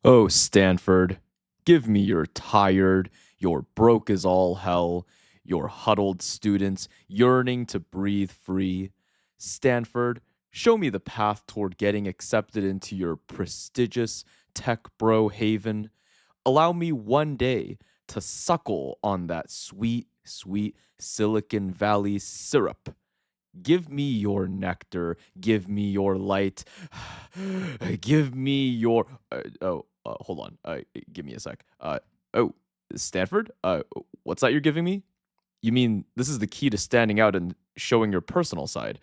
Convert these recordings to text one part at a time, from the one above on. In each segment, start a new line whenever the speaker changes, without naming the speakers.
Oh, Stanford, give me your tired, your broke as all hell, your huddled students yearning to breathe free. Stanford, show me the path toward getting accepted into your prestigious tech bro haven. Allow me one day to suckle on that sweet, sweet Silicon Valley syrup. Give me your nectar. Give me your light. Give me your. Hold on. Give me a sec. Oh, Stanford. What's that you're giving me? You mean this is the key to standing out and showing your personal side?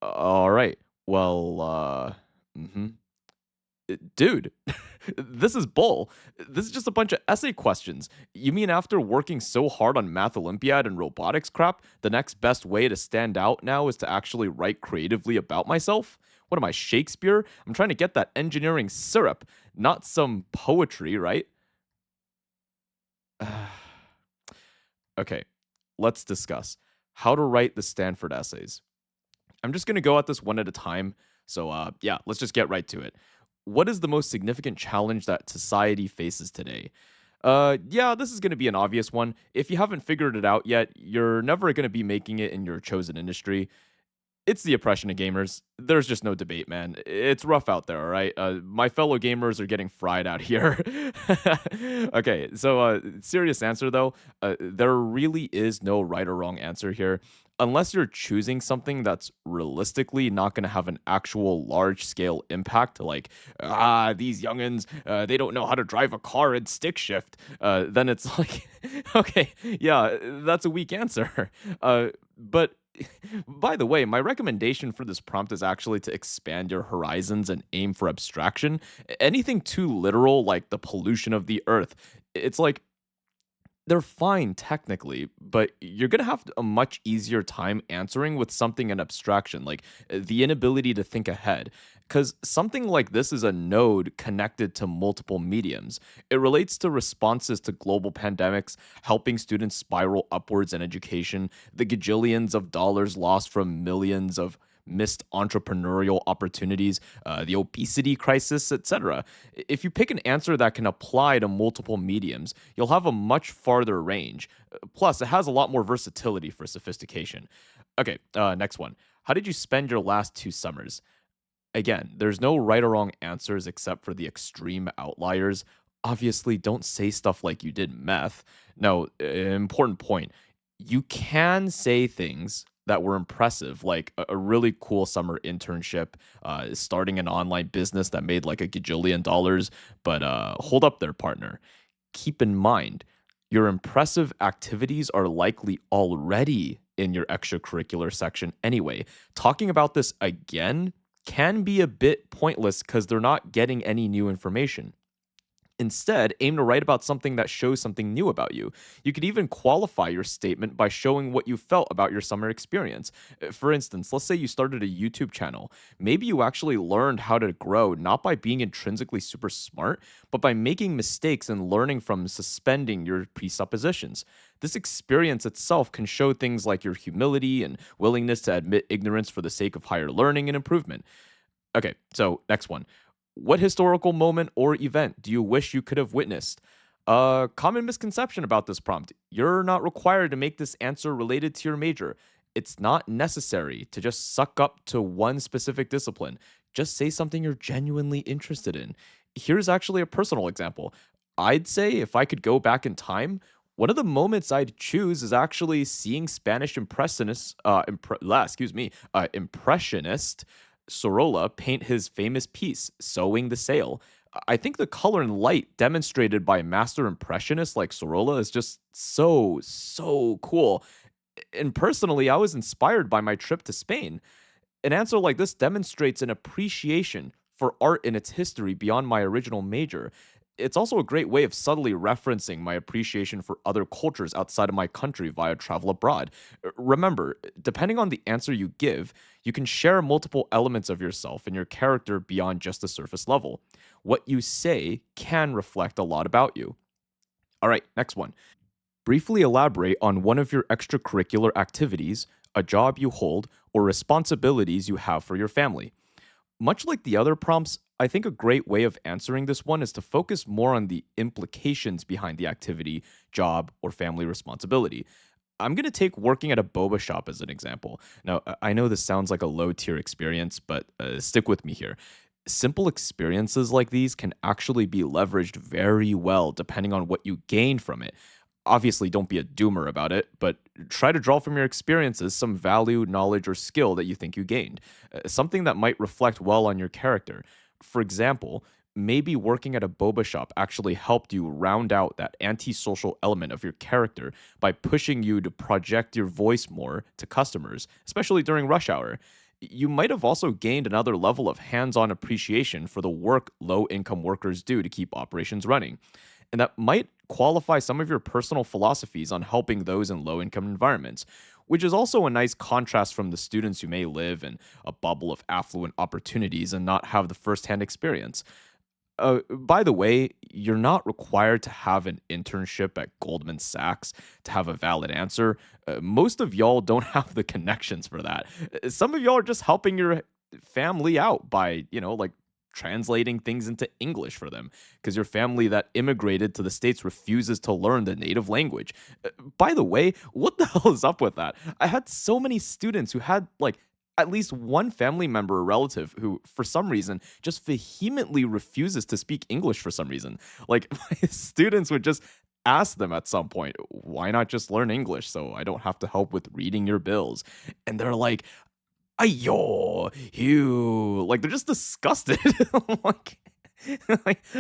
All right. Well. Mm-hmm. Dude, this is bull. This is just a bunch of essay questions. You mean after working so hard on Math Olympiad and robotics crap, the next best way to stand out now is to actually write creatively about myself? What am I, Shakespeare? I'm trying to get that engineering syrup, not some poetry, right? Okay, let's discuss how to write the Stanford essays. I'm just going to go at this one at a time. So, yeah, let's just get right to it. What is the most significant challenge that society faces today? Yeah, this is going to be an obvious one. If you haven't figured it out yet, you're never going to be making it in your chosen industry. It's the oppression of gamers. There's just no debate, man. It's rough out there, all right? My fellow gamers are getting fried out here. Okay, so serious answer though, there really is no right or wrong answer here. Unless you're choosing something that's realistically not going to have an actual large scale impact, like, these youngins, they don't know how to drive a car in stick shift, then it's like, okay, yeah, that's a weak answer. But by the way, my recommendation for this prompt is actually to expand your horizons and aim for abstraction. Anything too literal, like the pollution of the earth, it's like they're fine technically, but you're going to have a much easier time answering with something in abstraction, like the inability to think ahead. Because something like this is a node connected to multiple mediums. It relates to responses to global pandemics, helping students spiral upwards in education, the gajillions of dollars lost from millions of missed entrepreneurial opportunities, the obesity crisis, etc. If you pick an answer that can apply to multiple mediums, you'll have a much farther range. Plus, it has a lot more versatility for sophistication. Okay, next one. How did you spend your last 2 summers? Again, there's no right or wrong answers except for the extreme outliers. Obviously, don't say stuff like you did meth. No, important point. You can say things that were impressive, like a really cool summer internship, starting an online business that made like a gajillion dollars. But hold up there, partner. Keep in mind, your impressive activities are likely already in your extracurricular section anyway. Talking about this again can be a bit pointless because they're not getting any new information. Instead, aim to write about something that shows something new about you. You could even qualify your statement by showing what you felt about your summer experience. For instance, let's say you started a YouTube channel. Maybe you actually learned how to grow not by being intrinsically super smart, but by making mistakes and learning from suspending your presuppositions. This experience itself can show things like your humility and willingness to admit ignorance for the sake of higher learning and improvement. Okay, so next one. What historical moment or event do you wish you could have witnessed? A common misconception about this prompt. You're not required to make this answer related to your major. It's not necessary to just suck up to one specific discipline. Just say something you're genuinely interested in. Here's actually a personal example. I'd say if I could go back in time, one of the moments I'd choose is actually seeing Spanish impressionist Sorolla paint his famous piece, Sewing the Sail. I think the color and light demonstrated by master impressionists like Sorolla is just so, so cool. And personally, I was inspired by my trip to Spain. An answer like this demonstrates an appreciation for art and its history beyond my original major. It's also a great way of subtly referencing my appreciation for other cultures outside of my country via travel abroad. Remember, depending on the answer you give, you can share multiple elements of yourself and your character beyond just the surface level. What you say can reflect a lot about you. All right, next one. Briefly elaborate on one of your extracurricular activities, a job you hold, or responsibilities you have for your family. Much like the other prompts, I think a great way of answering this one is to focus more on the implications behind the activity, job, or family responsibility. I'm going to take working at a boba shop as an example. Now, I know this sounds like a low tier experience, but stick with me here. Simple experiences like these can actually be leveraged very well depending on what you gain from it. Obviously, don't be a doomer about it, but try to draw from your experiences some value, knowledge, or skill that you think you gained, something that might reflect well on your character. For example, maybe working at a boba shop actually helped you round out that antisocial element of your character by pushing you to project your voice more to customers, especially during rush hour. You might have also gained another level of hands on appreciation for the work low income workers do to keep operations running. And that might qualify some of your personal philosophies on helping those in low income environments, which is also a nice contrast from the students who may live in a bubble of affluent opportunities and not have the firsthand experience. By the way, you're not required to have an internship at Goldman Sachs to have a valid answer. Most of y'all don't have the connections for that. Some of y'all are just helping your family out by, like translating things into English for them because your family that immigrated to the States refuses to learn the native language. By the way, what the hell is up with that? I had so many students who had like at least one family member or relative who, for some reason, just vehemently refuses to speak English for some reason. Like, my students would just ask them at some point, why not just learn English so I don't have to help with reading your bills? And they're like, ayo, ew. Like, they're just disgusted. like,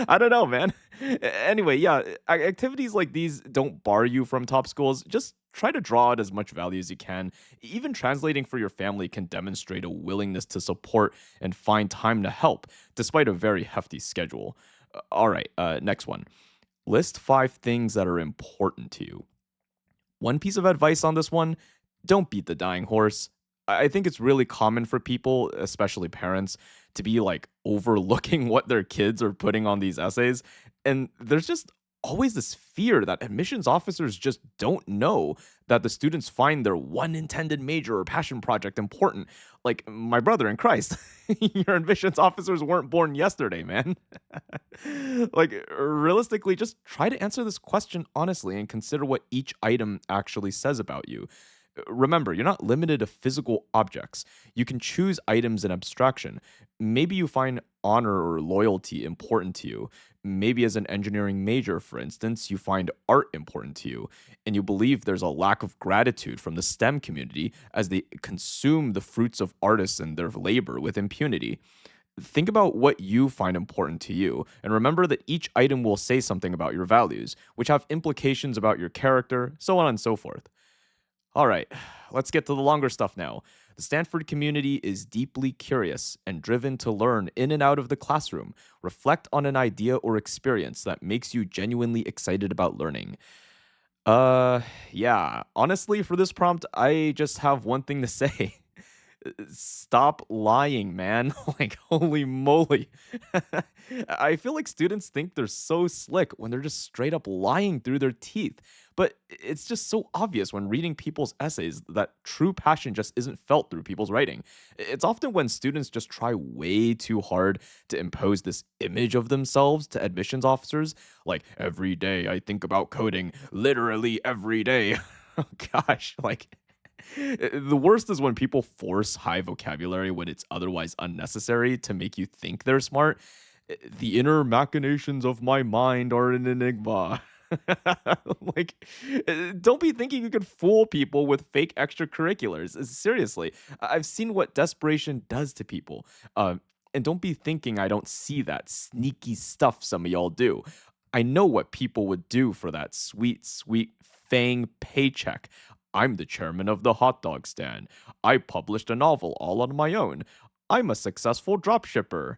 I don't know, man. Anyway, yeah, activities like these don't bar you from top schools. Just try to draw out as much value as you can. Even translating for your family can demonstrate a willingness to support and find time to help, despite a very hefty schedule. All right, next one. List 5 things that are important to you. One piece of advice on this one: don't beat the dying horse. I think it's really common for people, especially parents, to be like overlooking what their kids are putting on these essays. And there's just always this fear that admissions officers just don't know that the students find their one intended major or passion project important. Like my brother in Christ, your admissions officers weren't born yesterday, man. like realistically, just try to answer this question honestly and consider what each item actually says about you. Remember, you're not limited to physical objects. You can choose items in abstraction. Maybe you find honor or loyalty important to you. Maybe, as an engineering major, for instance, you find art important to you, and you believe there's a lack of gratitude from the STEM community as they consume the fruits of artists and their labor with impunity. Think about what you find important to you, and remember that each item will say something about your values, which have implications about your character, so on and so forth. All right, let's get to the longer stuff now. The Stanford community is deeply curious and driven to learn in and out of the classroom. Reflect on an idea or experience that makes you genuinely excited about learning. Uh, yeah, honestly, for this prompt, I just have one thing to say. Stop lying, man. like, holy moly. I feel like students think they're so slick when they're just straight up lying through their teeth. But it's just so obvious when reading people's essays that true passion just isn't felt through people's writing. It's often when students just try way too hard to impose this image of themselves to admissions officers. Like, every day I think about coding, literally every day. oh gosh, like the worst is when people force high vocabulary when it's otherwise unnecessary to make you think they're smart. The inner machinations of my mind are an enigma. like, don't be thinking you can fool people with fake extracurriculars. Seriously, I've seen what desperation does to people. And don't be thinking I don't see that sneaky stuff some of y'all do. I know what people would do for that sweet, sweet fang paycheck. I'm the chairman of the hot dog stand. I published a novel all on my own. I'm a successful dropshipper.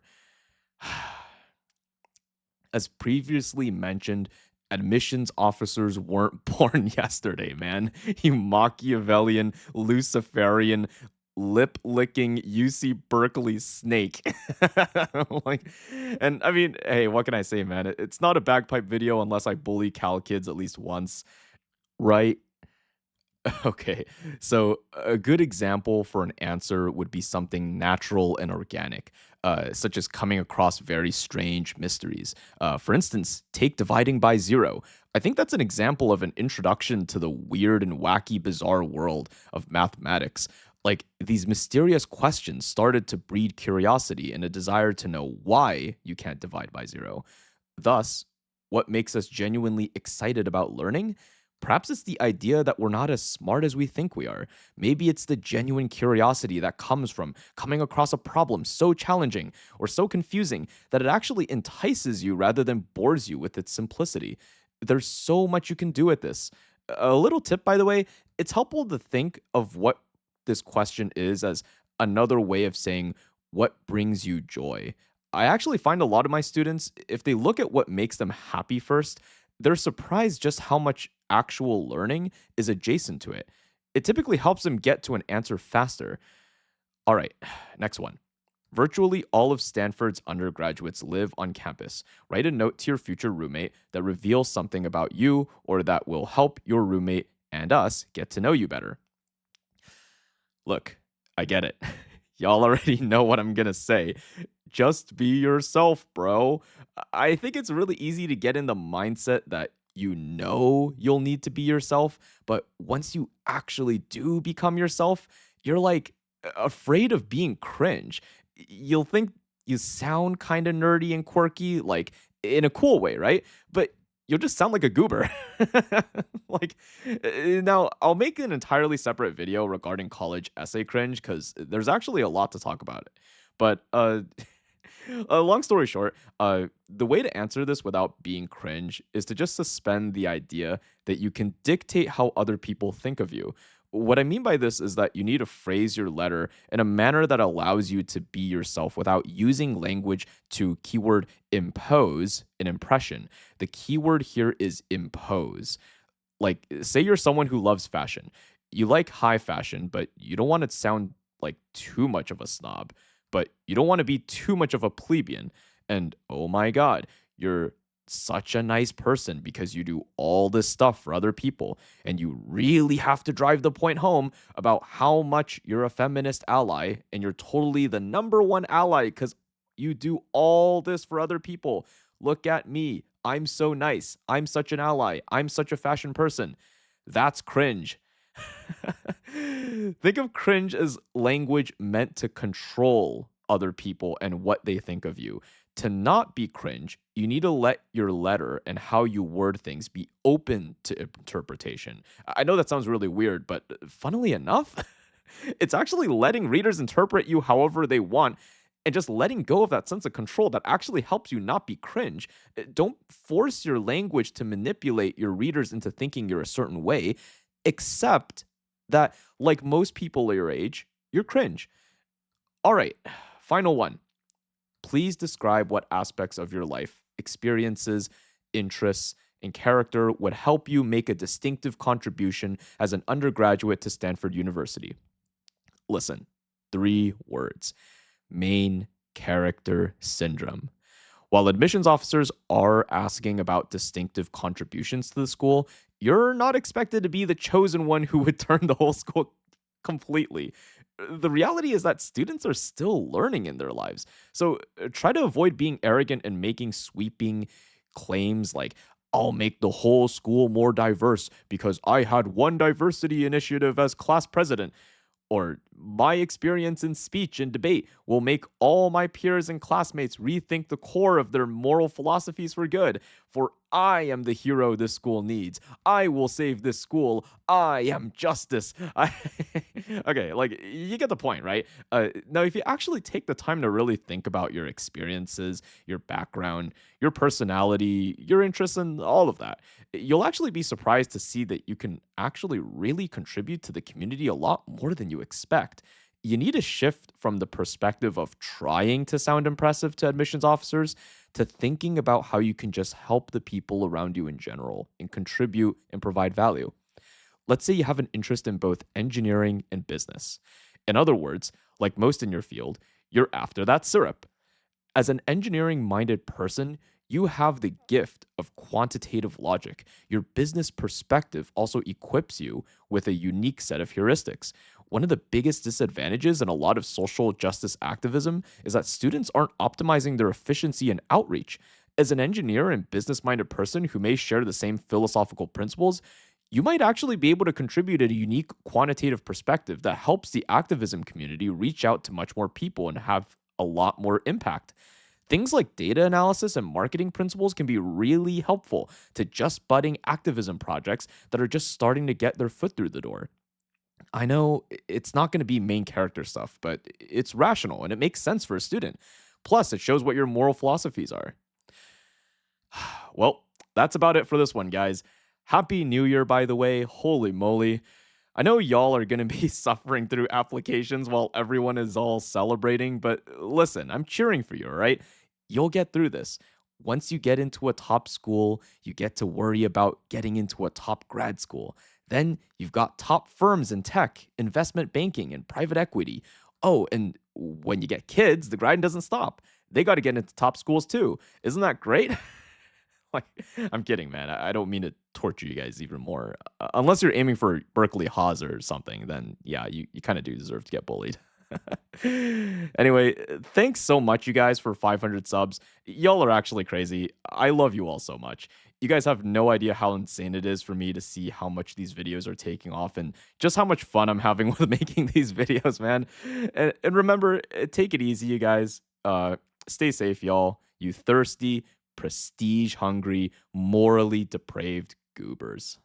As previously mentioned, admissions officers weren't born yesterday, man. You Machiavellian, Luciferian, lip licking UC Berkeley snake. like, and I mean, hey, what can I say, man? It's not a bagpipe video unless I bully Cal kids at least once, right? Okay, so a good example for an answer would be something natural and organic. such as coming across very strange mysteries. For instance, take dividing by zero. I think that's an example of an introduction to the weird and wacky, bizarre world of mathematics. Like, these mysterious questions started to breed curiosity and a desire to know why you can't divide by zero. Thus, what makes us genuinely excited about learning? Perhaps it's the idea that we're not as smart as we think we are. Maybe it's the genuine curiosity that comes from coming across a problem so challenging or so confusing that it actually entices you rather than bores you with its simplicity. There's so much you can do with this. A little tip, by the way, it's helpful to think of what this question is as another way of saying what brings you joy. I actually find a lot of my students, if they look at what makes them happy first, they're surprised just how much actual learning is adjacent to it. It typically helps them get to an answer faster. All right, next one. Virtually all of Stanford's undergraduates live on campus. Write a note to your future roommate that reveals something about you or that will help your roommate and us get to know you better. Look, I get it. Y'all already know what I'm going to say. Just be yourself, bro. I think it's really easy to get in the mindset that you know you'll need to be yourself, but once you actually do become yourself, you're like afraid of being cringe. You'll think you sound kind of nerdy and quirky, like in a cool way, right? But you'll just sound like a goober. like now I'll make an entirely separate video regarding college essay cringe because there's actually a lot to talk about it. But long story short, the way to answer this without being cringe is to just suspend the idea that you can dictate how other people think of you. What I mean by this is that you need to phrase your letter in a manner that allows you to be yourself without using language to keyword impose an impression. The keyword here is impose. Like, say you're someone who loves fashion. You like high fashion, but you don't want to sound like too much of a snob, but you don't want to be too much of a plebeian. And oh my God, you're such a nice person because you do all this stuff for other people. And you really have to drive the point home about how much you're a feminist ally and you're totally the number one ally because you do all this for other people. Look at me. I'm so nice. I'm such an ally. I'm such a fashion person. That's cringe. Think of cringe as language meant to control other people and what they think of you. To not be cringe, you need to let your letter and how you word things be open to interpretation. I know that sounds really weird, but funnily enough, it's actually letting readers interpret you however they want and just letting go of that sense of control that actually helps you not be cringe. Don't force your language to manipulate your readers into thinking you're a certain way, except that, like most people your age, you're cringe. All right, final one. Please describe what aspects of your life, experiences, interests, and character would help you make a distinctive contribution as an undergraduate to Stanford University. Listen, 3 words: main character syndrome. While admissions officers are asking about distinctive contributions to the school, you're not expected to be the chosen one who would turn the whole school completely. The reality is that students are still learning in their lives. So try to avoid being arrogant and making sweeping claims like, I'll make the whole school more diverse because I had one diversity initiative as class president. Or my experience in speech and debate will make all my peers and classmates rethink the core of their moral philosophies for good. For I am the hero this school needs. I will save this school. I am justice. Okay, like you get the point, right? Now, if you actually take the time to really think about your experiences, your background, your personality, your interests, and all of that, you'll actually be surprised to see that you can actually really contribute to the community a lot more than you expect. You need to shift from the perspective of trying to sound impressive to admissions officers to thinking about how you can just help the people around you in general and contribute and provide value. Let's say you have an interest in both engineering and business. In other words, like most in your field, you're after that syrup. As an engineering minded person, You have the gift of quantitative logic. Your business perspective also equips you with a unique set of heuristics. One of the biggest disadvantages in a lot of social justice activism is that students aren't optimizing their efficiency and outreach. As an engineer and business minded person who may share the same philosophical principles, you might actually be able to contribute a unique quantitative perspective that helps the activism community reach out to much more people and have a lot more impact. Things like data analysis and marketing principles can be really helpful to just budding activism projects that are just starting to get their foot through the door. I know it's not going to be main character stuff, but it's rational and it makes sense for a student. Plus, it shows what your moral philosophies are. Well, that's about it for this one, guys. Happy New Year, by the way. Holy moly. I know y'all are going to be suffering through applications while everyone is all celebrating, but listen, I'm cheering for you, all right? You'll get through this. Once you get into a top school, you get to worry about getting into a top grad school. Then you've got top firms in tech, investment banking, and private equity. Oh, and when you get kids, the grind doesn't stop. They got to get into top schools too. Isn't that great? Like, I'm kidding, man. I don't mean to torture you guys even more. Unless you're aiming for Berkeley Haas or something, then yeah, you kind of do deserve to get bullied. Anyway, thanks so much, you guys, for 500 subs. Y'all are actually crazy. I love you all so much. You guys have no idea how insane it is for me to see how much these videos are taking off and just how much fun I'm having with making these videos, man. And remember, take it easy, you guys. Stay safe, y'all. You thirsty, prestige hungry, morally depraved goobers.